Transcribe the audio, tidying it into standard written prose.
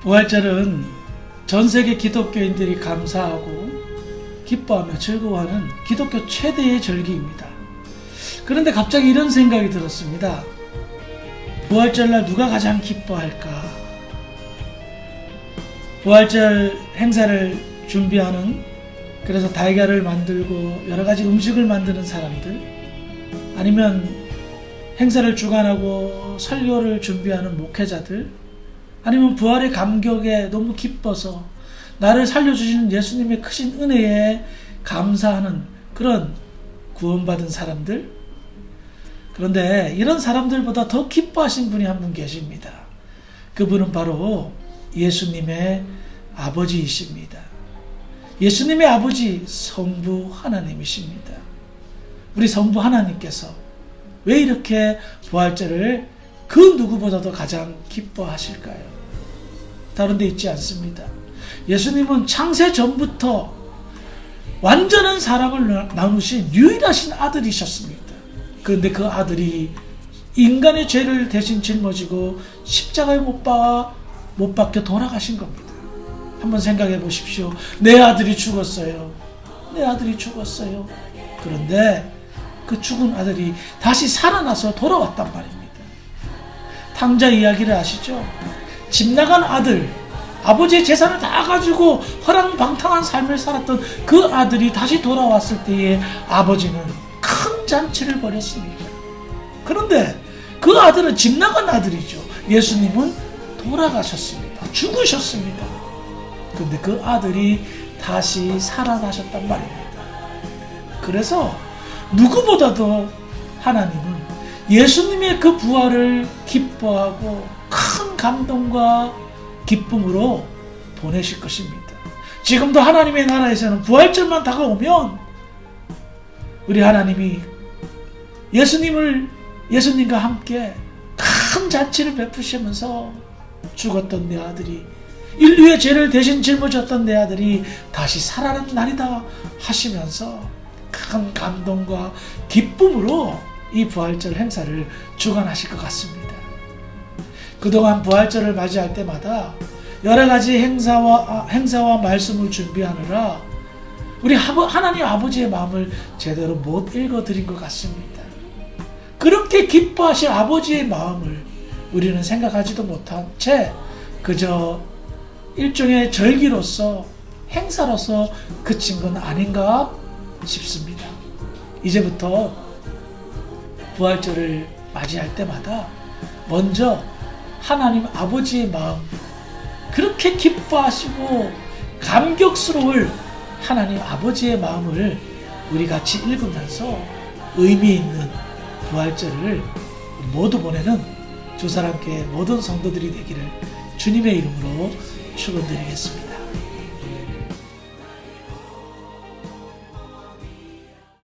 부활절은 전 세계 기독교인들이 감사하고 기뻐하며 즐거워하는 기독교 최대의 절기입니다. 그런데 갑자기 이런 생각이 들었습니다. 부활절날 누가 가장 기뻐할까? 부활절 행사를 준비하는, 그래서 달걀을 만들고 여러 가지 음식을 만드는 사람들, 아니면 행사를 주관하고 설교를 준비하는 목회자들, 아니면 부활의 감격에 너무 기뻐서 나를 살려주신 예수님의 크신 은혜에 감사하는 그런 구원받은 사람들. 그런데 이런 사람들보다 더 기뻐하신 분이 한 분 계십니다. 그분은 바로 예수님의 아버지이십니다. 예수님의 아버지 성부 하나님이십니다. 우리 성부 하나님께서 왜 이렇게 부활절을 그 누구보다도 가장 기뻐하실까요? 다른 데 있지 않습니다. 예수님은 창세 전부터 완전한 사랑을 나누신 유일하신 아들이셨습니다. 그런데 그 아들이 인간의 죄를 대신 짊어지고 십자가에 못 박혀 돌아가신 겁니다. 한번 생각해 보십시오. 내 아들이 죽었어요. 내 아들이 죽었어요. 그런데 그 죽은 아들이 다시 살아나서 돌아왔단 말입니다. 탕자 이야기를 아시죠? 집 나간 아들, 아버지의 재산을 다 가지고 허랑방탕한 삶을 살았던 그 아들이 다시 돌아왔을 때에 아버지는 큰 잔치를 벌였습니다. 그런데 그 아들은 집 나간 아들이죠. 예수님은 돌아가셨습니다. 죽으셨습니다. 그런데 그 아들이 다시 살아나셨단 말입니다. 그래서 누구보다도 하나님은 예수님의 그 부활을 기뻐하고 큰 감동과 기쁨으로 보내실 것입니다. 지금도 하나님의 나라에서는 부활절만 다가오면 우리 하나님이 예수님과 함께 큰 잔치를 베푸시면서 죽었던 내 아들이, 인류의 죄를 대신 짊어졌던 내 아들이 다시 살아난 날이다 하시면서 큰 감동과 기쁨으로 이 부활절 행사를 주관하실 것 같습니다. 그동안 부활절을 맞이할 때마다 여러 가지 행사와 말씀을 준비하느라 우리 하나님 아버지의 마음을 제대로 못 읽어드린 것 같습니다. 그렇게 기뻐하실 아버지의 마음을 우리는 생각하지도 못한 채 그저 일종의 절기로서, 행사로서 그친 건 아닌가 싶습니다. 이제부터 부활절을 맞이할 때마다 먼저 하나님 아버지의 마음, 그렇게 기뻐하시고 감격스러울 하나님 아버지의 마음을 우리 같이 읽으면서 의미 있는 부활절을 모두 보내는 주 사랑교회 모든 성도들이 되기를 주님의 이름으로 축원드리겠습니다.